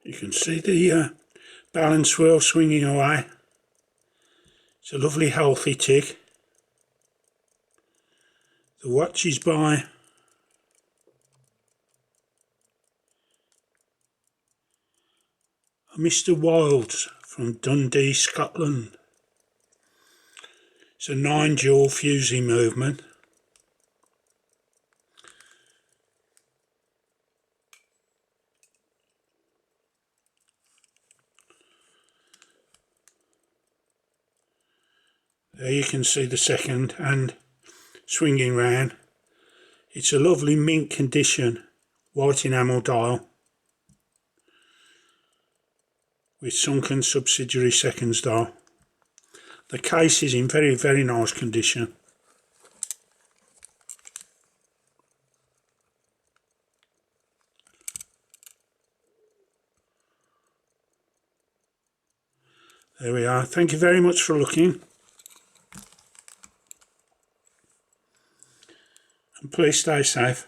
You can see the balance wheel swinging away. It's a lovely healthy tick. The watch is by Mr. Wilds from Dundee, Scotland. It's a 9 jewel Fusee movement. There you can see the second hand swinging round. It's a lovely mint condition white enamel dial with sunken subsidiary seconds dial. The case is in very, very nice condition. There we are. Thank you very much for looking. And please stay safe.